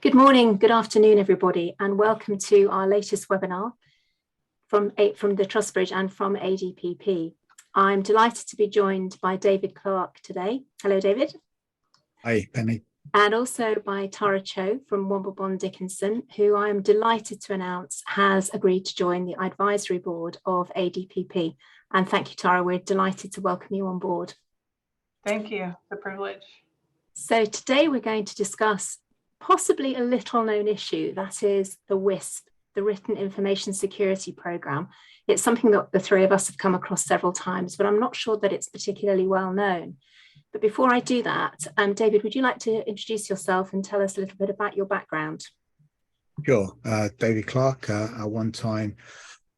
Good morning, good afternoon, everybody, and welcome to our latest webinar from the Trust Bridge and from ADPP. I'm delighted to be joined by David Clark today. Hello, David. Hi, Penny. And also by Tara Cho from Womble Dickinson, who I am delighted to announce has agreed to join the advisory board of ADPP. And thank you, Tara. We're delighted to welcome you on board. Thank you. It's a privilege. So today we're going to discuss possibly a little known issue, that is the WISP, the Written Information Security Programme. It's something that the three of us have come across several times, but I'm not sure that it's particularly well known. But before I do that, David, would you like to introduce yourself and tell us a little bit about your background? Sure. David Clark. At one time,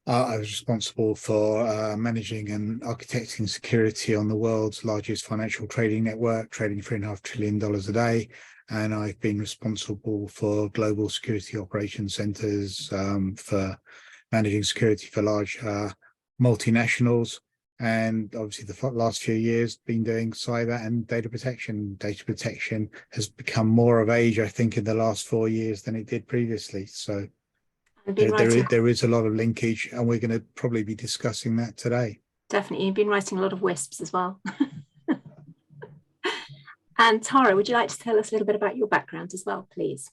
I was responsible for managing and architecting security on the world's largest financial trading network, trading $3.5 trillion a day. And I've been responsible for global security operations centers for managing security for large multinationals. And obviously the last few years been doing cyber and data protection. Data protection has become more of age, I think, in the last 4 years than it did previously. So there is a lot of linkage, and we're going to probably be discussing that today. Definitely. You've been writing a lot of WISPs as well. And Tara, would you like to tell us a little bit about your background as well, please?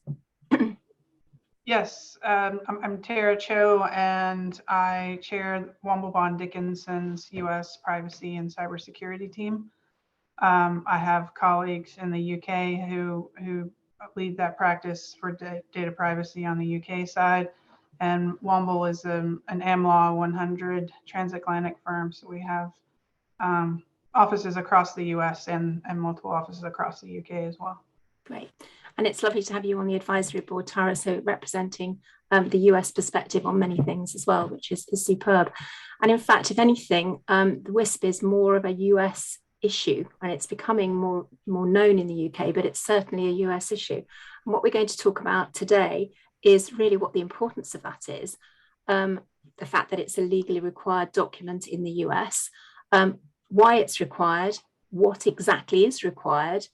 Yes, I'm Tara Cho, and I chair Womble Dickinson's U.S. privacy and cybersecurity team. I have colleagues in the UK who lead that practice for data privacy on the UK side, and Womble is an AmLaw 100 transatlantic firm, so we have offices across the US and multiple offices across the UK as well. Great. And it's lovely to have you on the advisory board, Tara, so representing the US perspective on many things as well, which is superb. And in fact, if anything, the WISP is more of a US issue, and it's becoming more known in the UK, but it's certainly a US issue. And what we're going to talk about today is really what the importance of that is, the fact that it's a legally required document in the US, why it's required, what exactly is required,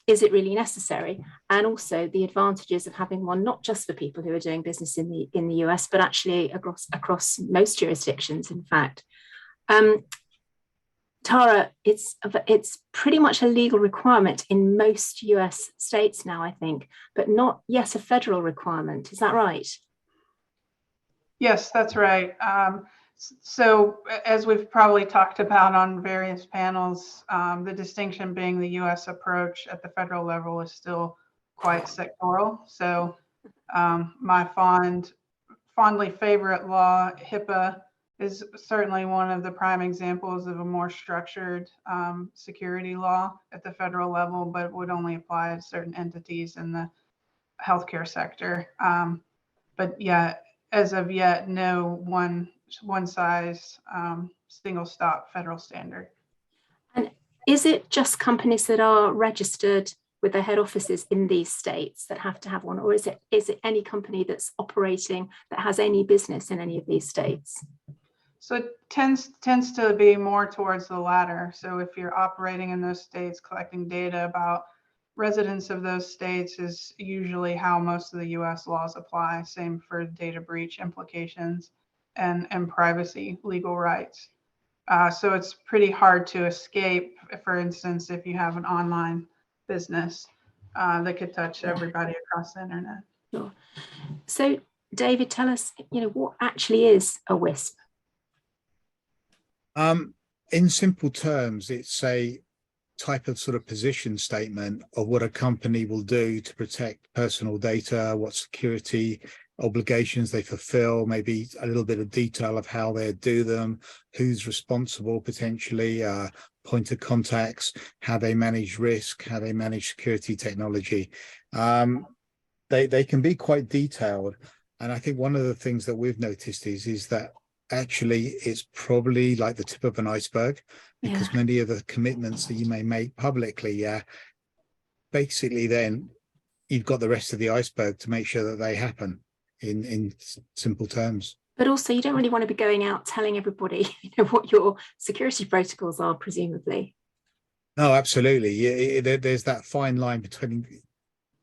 is it really necessary, and also the advantages of having one not just for people who are doing business in the US, but actually across most jurisdictions, in fact. Tara, it's pretty much a legal requirement in most US states now, I think, but not yet a federal requirement. Is that right? Yes, that's right. So as we've probably talked about on various panels, the distinction being the US approach at the federal level is still quite sectoral. So my fondly favorite law, HIPAA, is certainly one of the prime examples of a more structured security law at the federal level, but it would only apply to certain entities in the healthcare sector. But yeah, as of yet, no one size single stop federal standard. And is it just companies that are registered with their head offices in these states that have to have one, or is it any company that's operating that has any business in any of these states? So it tends to be more towards the latter. So if you're operating in those states, collecting data about residents of those states is usually how most of the US laws apply. Same for data breach implications and privacy legal rights. So it's pretty hard to escape, for instance, if you have an online business that could touch everybody across the internet. Sure. So David, tell us, what actually is a WISP? In simple terms, it's a type of sort of position statement of what a company will do to protect personal data, what security obligations they fulfill, maybe a little bit of detail of how they do them, who's responsible potentially, point of contacts, how they manage risk, how they manage security technology. They can be quite detailed. And I think one of the things that we've noticed is that actually it's probably like the tip of an iceberg, because many of the commitments that you may make publicly, basically then you've got the rest of the iceberg to make sure that they happen in simple terms. But also you don't really want to be going out telling everybody what your security protocols are, presumably. No, absolutely. There's that fine line between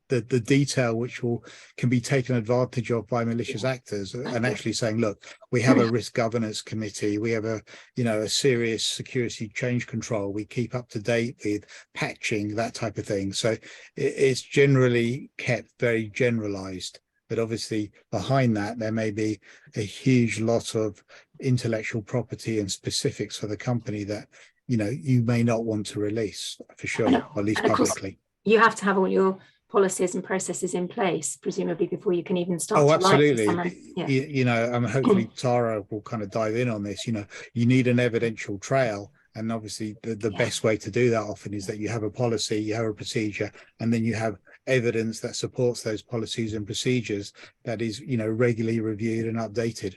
the detail which can be taken advantage of by malicious actors, and actually saying, look, we have a risk governance committee, we have a serious security change control, we keep up to date with patching, that type of thing. So it's generally kept very generalized, but obviously behind that there may be a huge lot of intellectual property and specifics for the company that you may not want to release, for sure, or at least publicly. You have to have all your policies and processes in place, presumably, before you can even start. Oh, absolutely. Hopefully Tara will kind of dive in on this. You need an evidential trail, and obviously the best way to do that often is that you have a policy, you have a procedure, and then you have evidence that supports those policies and procedures that is regularly reviewed and updated.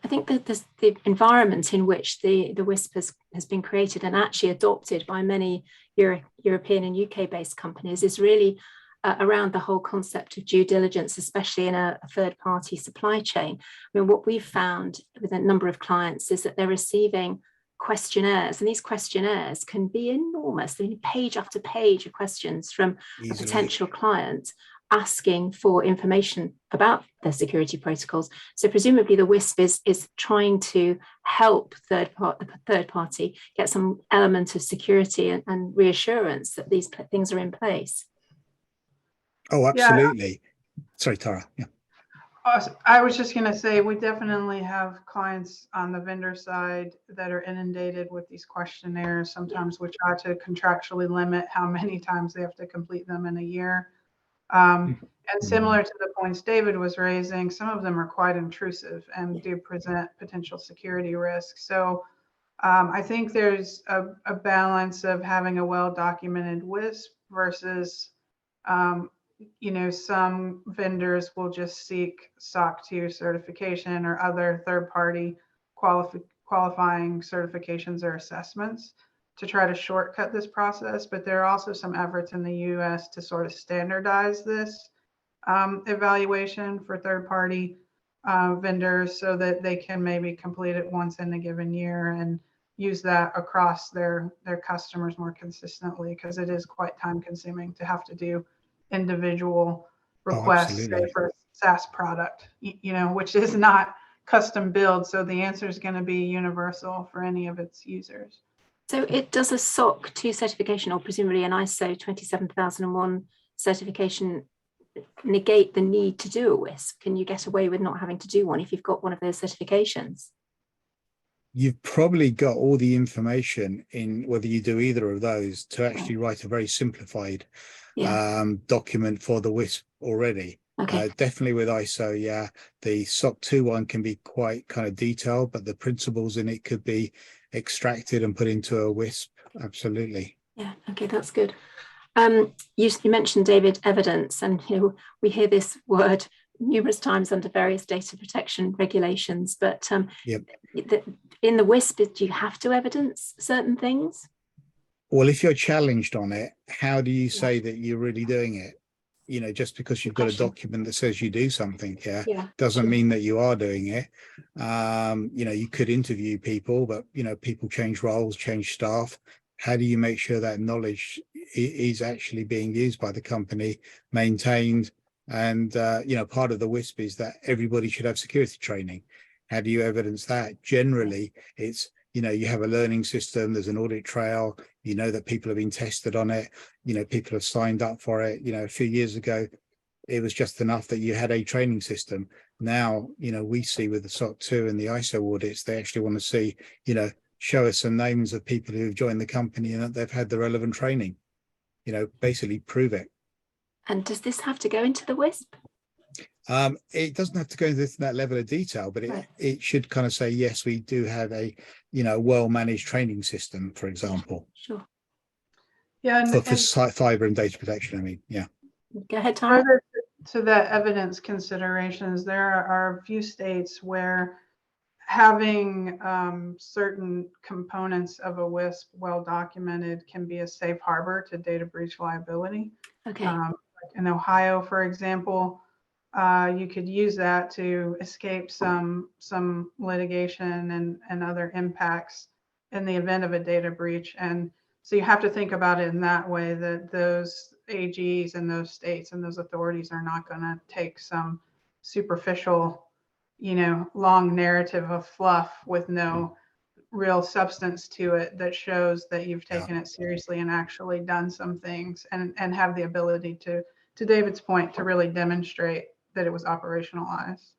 I think that the environment in which the WISP has been created and actually adopted by many European and UK-based companies is really around the whole concept of due diligence, especially in a third-party supply chain. I mean, what we've found with a number of clients is that they're receiving questionnaires, and these questionnaires can be enormous. I mean, page after page of questions from a potential client asking for information about their security protocols. So presumably the WISP is trying to help the third party get some element of security and reassurance that these things are in place. Oh, absolutely. Yeah. Sorry, Tara. Yeah. I was just going to say, we definitely have clients on the vendor side that are inundated with these questionnaires. Sometimes we try to contractually limit how many times they have to complete them in a year. And similar to the points David was raising, some of them are quite intrusive and do present potential security risks. So I think there's a balance of having a well-documented WISP versus, some vendors will just seek SOC 2 certification or other third-party qualifying certifications or assessments to try to shortcut this process. But there are also some efforts in the US to sort of standardize this evaluation for third-party vendors so that they can maybe complete it once in a given year and use that across their customers more consistently, because it is quite time consuming to have to do individual requests, say, for a SaaS product, which is not custom build. So the answer is going to be universal for any of its users. So it does a SOC 2 certification, or presumably an ISO 27001 certification, negate the need to do a WISP? Can you get away with not having to do one if you've got one of those certifications? You've probably got all the information in whether you do either of those to actually write a very simplified document for the WISP already. Okay. Definitely with ISO, the SOC 2 one can be quite kind of detailed, but the principles in it could be extracted and put into a WISP. Absolutely. Yeah. Okay, that's good. You mentioned, David, evidence, and we hear this word numerous times under various data protection regulations. But in the WISP, do you have to evidence certain things? Well, if you're challenged on it, how do you say that you're really doing it? Just because you've got a document that says you do something doesn't mean that you are doing it. You could interview people, but people change roles, change staff. How do you make sure that knowledge is actually being used by the company, maintained? And part of the WISP is that everybody should have security training. How do you evidence that? Generally, it's you have a learning system, there's an audit trail, that people have been tested on it, people have signed up for it. A few years ago, it was just enough that you had a training system. Now, we see with the SOC 2 and the ISO audits, they actually want to see, show us some names of people who've joined the company and that they've had the relevant training, basically prove it. And does this have to go into the WISP? It doesn't have to go into that level of detail, but it should kind of say, yes, we do have a, well-managed training system, for example. Sure. Yeah. For cyber and data protection, I mean, yeah. Go ahead, Tara. Further to the evidence considerations, there are a few states where having certain components of a WISP well documented can be a safe harbor to data breach liability. Okay. In Ohio, for example, you could use that to escape some litigation and other impacts in the event of a data breach. And so you have to think about it in that way, that those AGs in those states and those authorities are not going to take some superficial, long narrative of fluff with no real substance to it that shows that you've taken it seriously and actually done some things and have the ability to David's point, to really demonstrate that it was operationalized.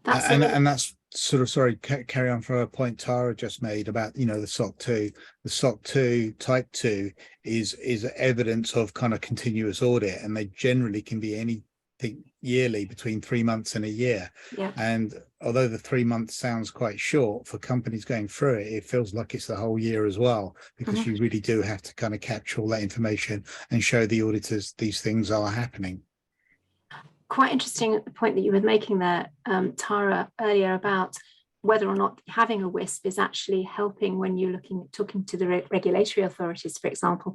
And that's sort of, sorry, carry on for a point Tara just made about, the SOC 2. The SOC 2 type 2 is evidence of kind of continuous audit, and they generally can be anything yearly between 3 months and a year. Yeah. And although the 3 months sounds quite short for companies going through it, it feels like it's the whole year as well, because you really do have to kind of capture all that information and show the auditors these things are happening. Quite interesting point that you were making there, Tara, earlier about whether or not having a WISP is actually helping when you're talking to the regulatory authorities, for example.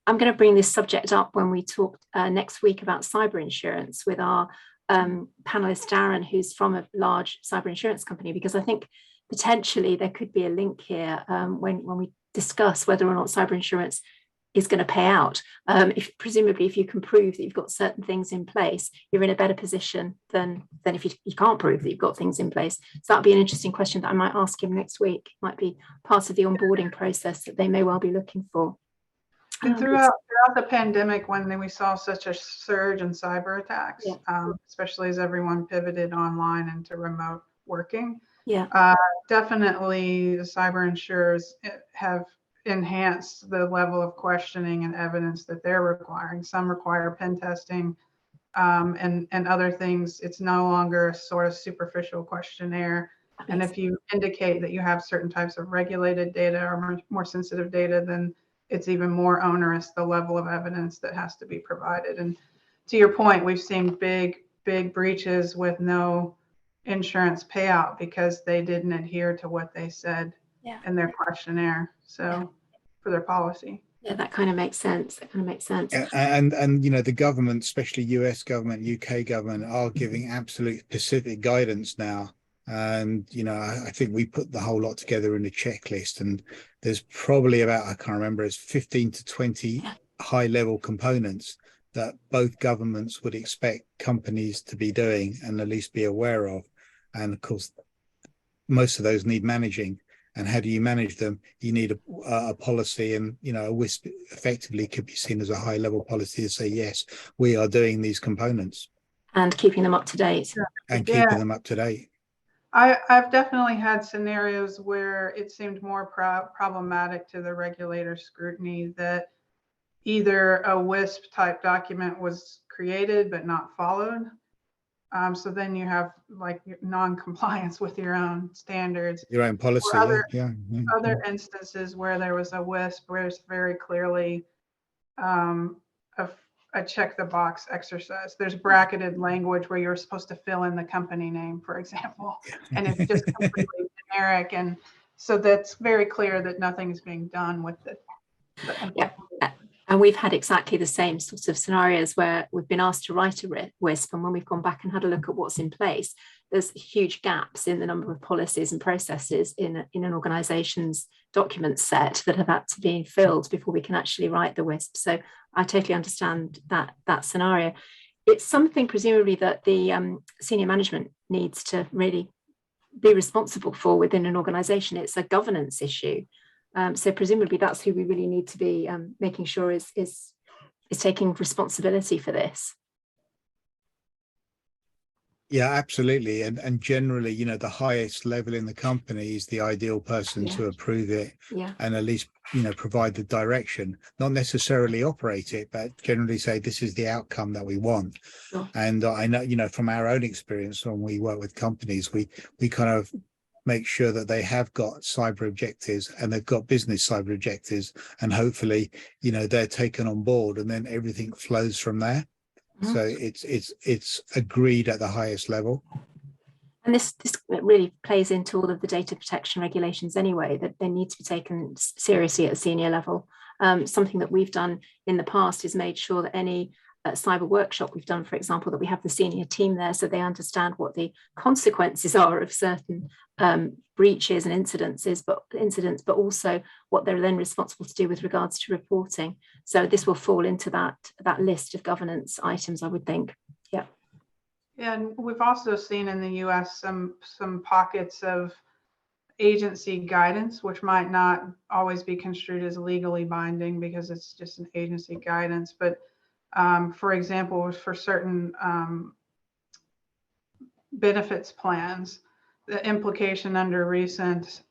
I'm going to bring this subject up when we talk next week about cyber insurance with our panelist Darren, who's from a large cyber insurance company, because I think potentially there could be a link here when we discuss whether or not cyber insurance is going to pay out. Presumably, if you can prove that you've got certain things in place, you're in a better position than if you can't prove that you've got things in place. So that'd be an interesting question that I might ask him next week. Might be part of the onboarding process that they may well be looking for. And throughout the pandemic, when we saw such a surge in cyber attacks, especially as everyone pivoted online into remote working, definitely the cyber insurers have enhanced the level of questioning and evidence that they're requiring. Some require pen testing and other things. It's no longer a sort of superficial questionnaire. And if you indicate that you have certain types of regulated data or more sensitive data, then it's even more onerous, the level of evidence that has to be provided. And to your point, we've seen big breaches with no insurance payout because they didn't adhere to what they said in their questionnaire. So for their policy. Yeah, that kind of makes sense. And the government, especially US government, UK government, are giving absolute specific guidance now. And I think we put the whole lot together in a checklist, and there's probably about, I can't remember, it's 15 to 20 high level components that both governments would expect companies to be doing and at least be aware of. And of course, most of those need managing. And how do you manage them? You need a policy, and a WISP effectively could be seen as a high level policy to say, yes, we are doing these components. And keeping them up to date. And keeping them up to date. I've definitely had scenarios where it seemed more problematic to the regulator scrutiny that either a WISP type document was created but not followed. So then you have like non-compliance with your own standards, your own policy. Other instances where there was a WISP where it's very clearly a check the box exercise. There's bracketed language where you're supposed to fill in the company name, for example, and it's just completely generic. And so that's very clear that nothing is being done with it. And we've had exactly the same sorts of scenarios where we've been asked to write a WISP, and when we've gone back and had a look at what's in place, there's huge gaps in the number of policies and processes in an organization's document set that have had to be filled before we can actually write the WISP. So I totally understand that scenario. It's something presumably that the senior management needs to really be responsible for within an organization. It's a governance issue. So presumably that's who we really need to be making sure is taking responsibility for this. Yeah, absolutely. And generally, the highest level in the company is the ideal person to approve it and at least, provide the direction, not necessarily operate it, but generally say, this is the outcome that we want. Sure. And I know, from our own experience when we work with companies, we kind of make sure that they have got cyber objectives and they've got business cyber objectives, and hopefully, they're taken on board, and then everything flows from there. Mm-hmm. So it's agreed at the highest level. And this really plays into all of the data protection regulations anyway, that they need to be taken seriously at a senior level. Something that we've done in the past is made sure that any cyber workshop we've done, for example, that we have the senior team there so they understand what the consequences are of certain breaches and incidents, but also what they're then responsible to do with regards to reporting. So this will fall into that list of governance items, I would think. Yeah. Yeah, and we've also seen in the US some pockets of agency guidance, which might not always be construed as legally binding because it's just an agency guidance. But for example, for certain benefits plans, the implication under recent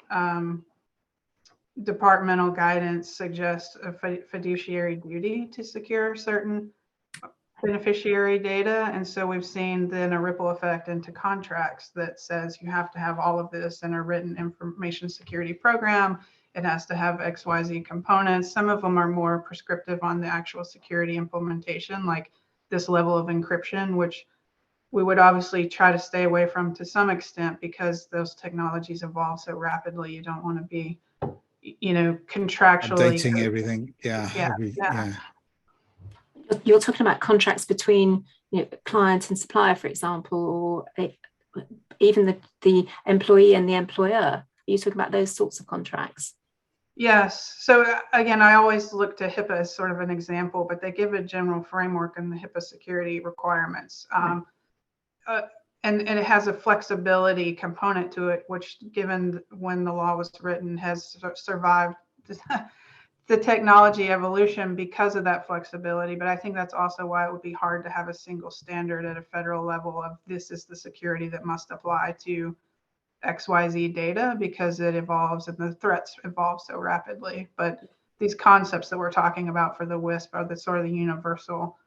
departmental guidance suggests a fiduciary duty to secure certain beneficiary data. And so we've seen then a ripple effect into contracts that says you have to have all of this in a written information security program. It has to have XYZ components. Some of them are more prescriptive on the actual security implementation, like this level of encryption, which we would obviously try to stay away from to some extent because those technologies evolve so rapidly. You don't want to be, contractually updating everything. Yeah. You're talking about contracts between client and supplier, for example, or even the employee and the employer. Are you talking about those sorts of contracts? Yes. So again, I always look to HIPAA as sort of an example, but they give a general framework in the HIPAA security requirements. And it has a flexibility component to it, which given when the law was written has survived the technology evolution because of that flexibility. But I think that's also why it would be hard to have a single standard at a federal level of this is the security that must apply to XYZ data, because it evolves and the threats evolve so rapidly. But these concepts that we're talking about for the WISP are the sort of the universal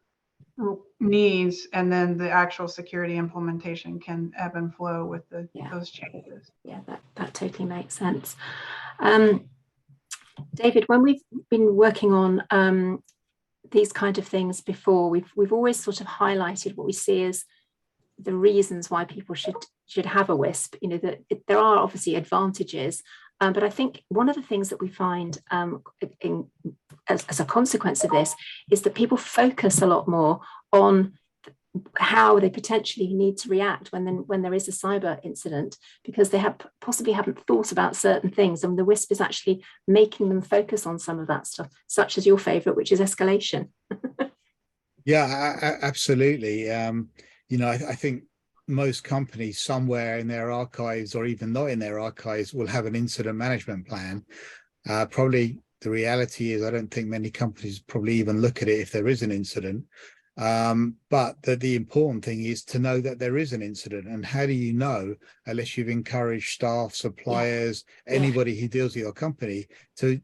needs, and then the actual security implementation can ebb and flow with those changes. Yeah, that totally makes sense. David, when we've been working on these kind of things before, we've always sort of highlighted what we see as the reasons why people should have a WISP. That there are obviously advantages, but I think one of the things that we find as a consequence of this is that people focus a lot more on how they potentially need to react when there is a cyber incident, because they possibly haven't thought about certain things, and the WISP is actually making them focus on some of that stuff, such as your favorite, which is escalation. Yeah, absolutely. I think most companies somewhere in their archives, or even not in their archives, will have an incident management plan. Probably the reality is I don't think many companies probably even look at it if there is an incident. But the important thing is to know that there is an incident. And how do you know unless you've encouraged staff, suppliers, anybody who deals with your company to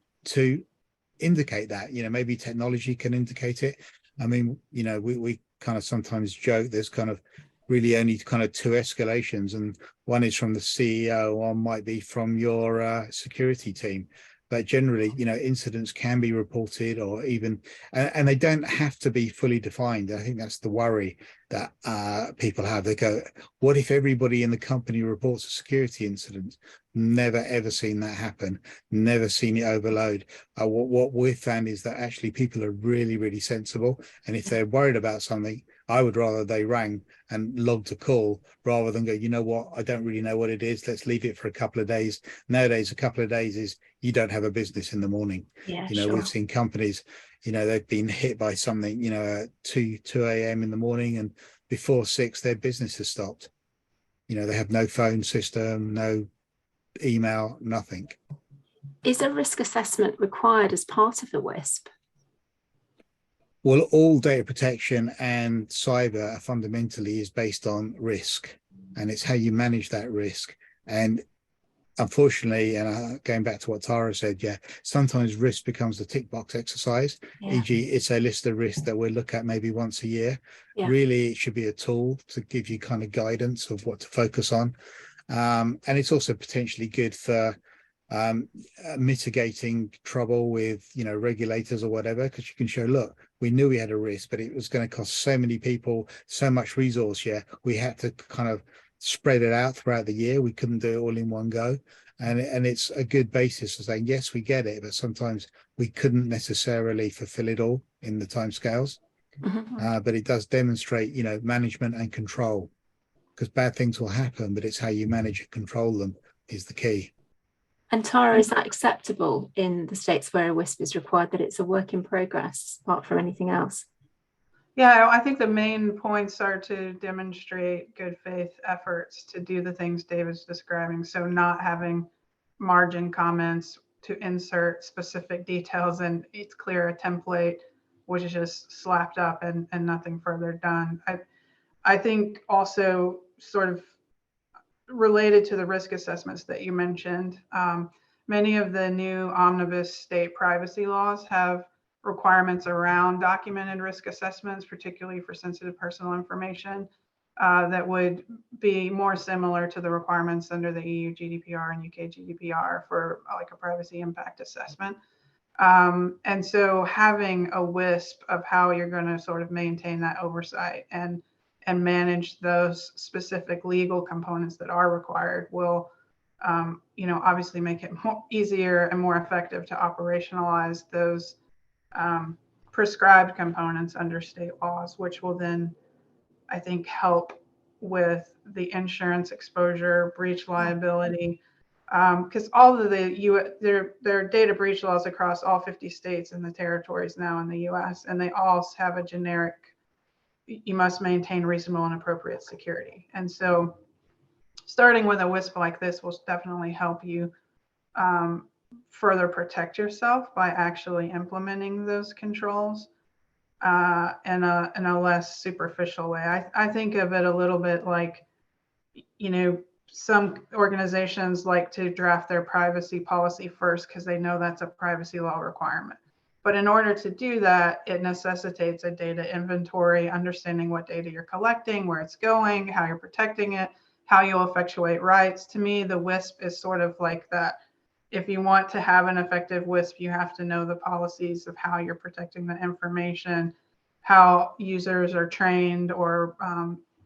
indicate that? Maybe technology can indicate it. I mean, we kind of sometimes joke there's kind of really only kind of two escalations, and one is from the CEO, one might be from your security team. But generally, incidents can be reported, or even, and they don't have to be fully defined. I think that's the worry that people have. They go, what if everybody in the company reports a security incident? Never, ever seen that happen. Never seen it overload. What we've found is that actually people are really, really sensible. And if they're worried about something, I would rather they rang and logged a call rather than go, you know what, I don't really know what it is. Let's leave it for a couple of days. Nowadays, a couple of days is you don't have a business in the morning. Sure. We've seen companies, they've been hit by something, at 2 a.m. in the morning, and before 6, their business has stopped. They have no phone system, no email, nothing. Is a risk assessment required as part of the WISP? Well, all data protection and cyber fundamentally is based on risk, and it's how you manage that risk. And unfortunately, and going back to what Tara said, sometimes risk becomes a tick box exercise. E.g., it's a list of risks that we'll look at maybe once a year. Really, it should be a tool to give you kind of guidance of what to focus on. And it's also potentially good for mitigating trouble with regulators or whatever, because you can show, look, we knew we had a risk, but it was going to cost so many people so much resource. We had to kind of spread it out throughout the year. We couldn't do it all in one go, and it's a good basis for saying, yes, we get it, but sometimes we couldn't necessarily fulfill it all in the timescales. but it does demonstrate, management and control, because bad things will happen, but it's how you manage and control them is the key. And Tara, is that acceptable in the states where a WISP is required, that it's a work in progress apart from anything else? Yeah, I think the main points are to demonstrate good faith efforts to do the things David's describing. So not having margin comments to insert specific details, and it's clear a template which is just slapped up and nothing further done. I think also sort of related to the risk assessments that you mentioned, many of the new omnibus state privacy laws have requirements around documented risk assessments, particularly for sensitive personal information, that would be more similar to the requirements under the EU GDPR and UK GDPR for like a privacy impact assessment. And so having a WISP of how you're going to sort of maintain that oversight and manage those specific legal components that are required will, obviously make it easier and more effective to operationalize those prescribed components under state laws, which will then, I think, help with the insurance exposure, breach liability, because all of there are data breach laws across all 50 states and the territories now in the US, and they all have a generic, you must maintain reasonable and appropriate security. And so starting with a WISP like this will definitely help you further protect yourself by actually implementing those controls in a less superficial way. I think of it a little bit like, some organizations like to draft their privacy policy first because they know that's a privacy law requirement. But in order to do that, it necessitates a data inventory, understanding what data you're collecting, where it's going, how you're protecting it, how you'll effectuate rights. To me, the WISP is sort of like that. If you want to have an effective WISP, you have to know the policies of how you're protecting the information, how users are trained or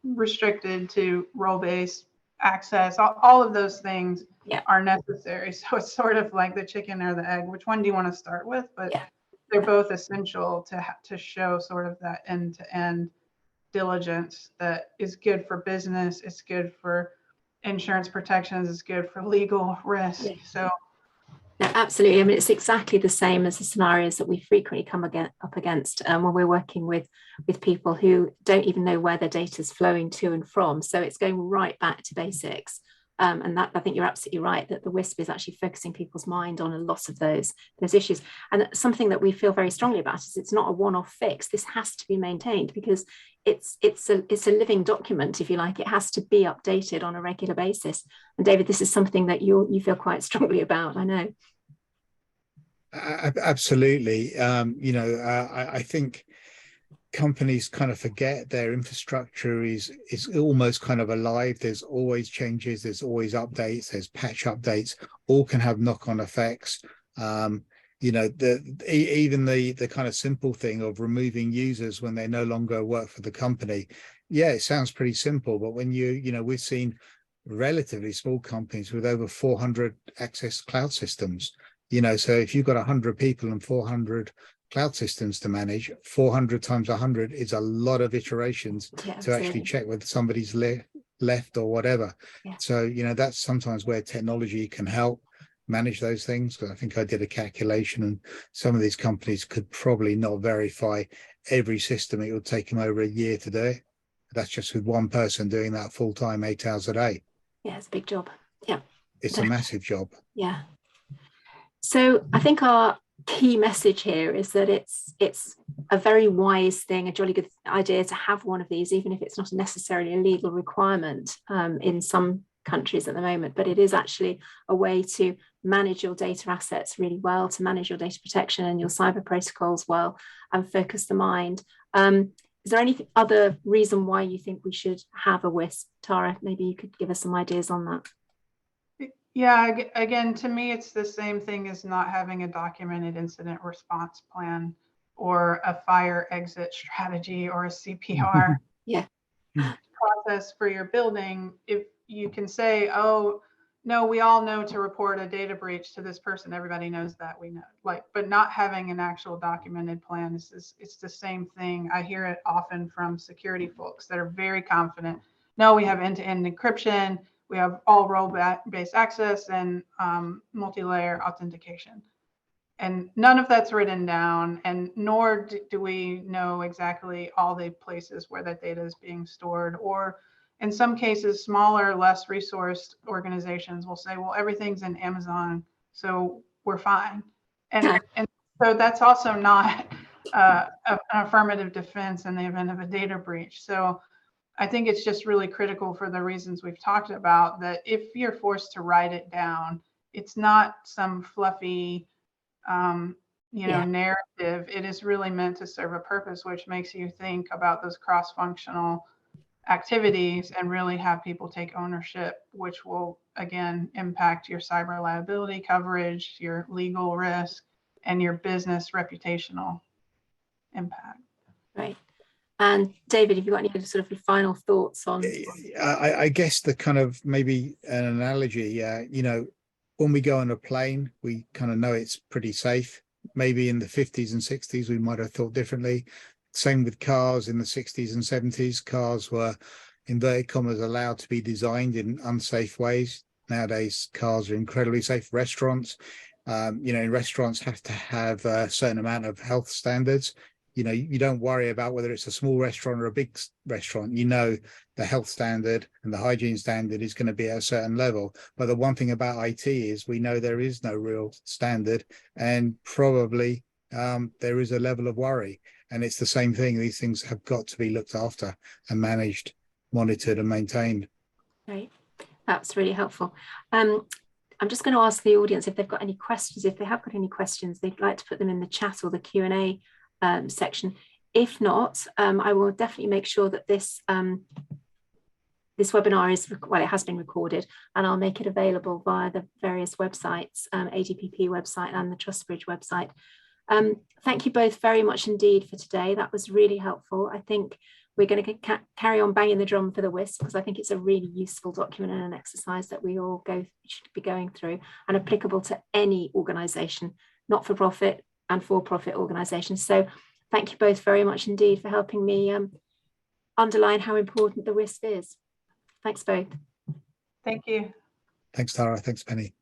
restricted to role-based access. All of those things are necessary. So it's sort of like the chicken or the egg. Which one do you want to start with? But they're both essential to show sort of that end-to-end diligence that is good for business. It's good for insurance protections. It's good for legal risk. So. No, absolutely. I mean, it's exactly the same as the scenarios that we frequently come up against when we're working with people who don't even know where their data is flowing to and from. So it's going right back to basics. And that, I think you're absolutely right, that the WISP is actually focusing people's mind on a lot of those issues. And something that we feel very strongly about is it's not a one-off fix. This has to be maintained because it's a living document, if you like. It has to be updated on a regular basis. And David, this is something that you feel quite strongly about, I know. Absolutely. I think companies kind of forget their infrastructure is almost kind of alive. There's always changes, there's always updates, there's patch updates, all can have knock-on effects. Even the kind of simple thing of removing users when they no longer work for the company. Yeah, it sounds pretty simple, but when we've seen relatively small companies with over 400 access cloud systems. So if you've got 100 people and 400 cloud systems to manage, 400 times 100 is a lot of iterations to actually check whether somebody's left or whatever. So that's sometimes where technology can help manage those things, because I think I did a calculation and some of these companies could probably not verify every system. It would take them over a year to do it. That's just with one person doing that full-time, 8 hours a day. It's a big job. It's a massive job. So I think our key message here is that it's a very wise thing, a jolly good idea to have one of these, even if it's not necessarily a legal requirement in some countries at the moment, but it is actually a way to manage your data assets really well, to manage your data protection and your cyber protocols well, and focus the mind. Is there any other reason why you think we should have a WISP? Tara, maybe you could give us some ideas on that. Yeah, again, to me, it's the same thing as not having a documented incident response plan or a fire exit strategy or a CPR process for your building. If you can say, oh, no, we all know to report a data breach to this person. Everybody knows that, we know, like, but not having an actual documented plan is it's the same thing. I hear it often from security folks that are very confident. No, we have end-to-end encryption. We have all role-based access and multi-layer authentication. And none of that's written down, and nor do we know exactly all the places where that data is being stored. Or in some cases, smaller, less resourced organizations will say, well, everything's in Amazon, so we're fine. And so that's also not an affirmative defense in the event of a data breach. So I think it's just really critical for the reasons we've talked about, that if you're forced to write it down, it's not some fluffy narrative. It is really meant to serve a purpose, which makes you think about those cross-functional activities and really have people take ownership, which will again impact your cyber liability coverage, your legal risk, and your business reputational impact. Right. And David, have you got any sort of final thoughts on? I guess the kind of maybe an analogy, when we go on a plane, we kind of know it's pretty safe. Maybe in the 50s and 60s, we might have thought differently. Same with cars. In the 60s and 70s, cars were, inverted commas, allowed to be designed in unsafe ways. Nowadays, cars are incredibly safe. Restaurants, in restaurants have to have a certain amount of health standards. You don't worry about whether it's a small restaurant or a big restaurant. The health standard and the hygiene standard is going to be at a certain level. But the one thing about IT is we know there is no real standard, and probably there is a level of worry. And it's the same thing. These things have got to be looked after and managed, monitored and maintained. Right. That's really helpful. I'm just going to ask the audience if they've got any questions. If they have got any questions, they'd like to put them in the chat or the Q&A section. If not, I will definitely make sure that this webinar is, well, it has been recorded, and I'll make it available via the various websites, ADPP website and the TrustBridge website. Thank you both very much indeed for today. That was really helpful. I think we're going to carry on banging the drum for the WISP, because I think it's a really useful document and an exercise that we all should be going through, and applicable to any organisation, not-for-profit and for-profit organisations. So thank you both very much indeed for helping me underline how important the WISP is. Thanks both. Thank you. Thanks, Tara. Thanks, Penny.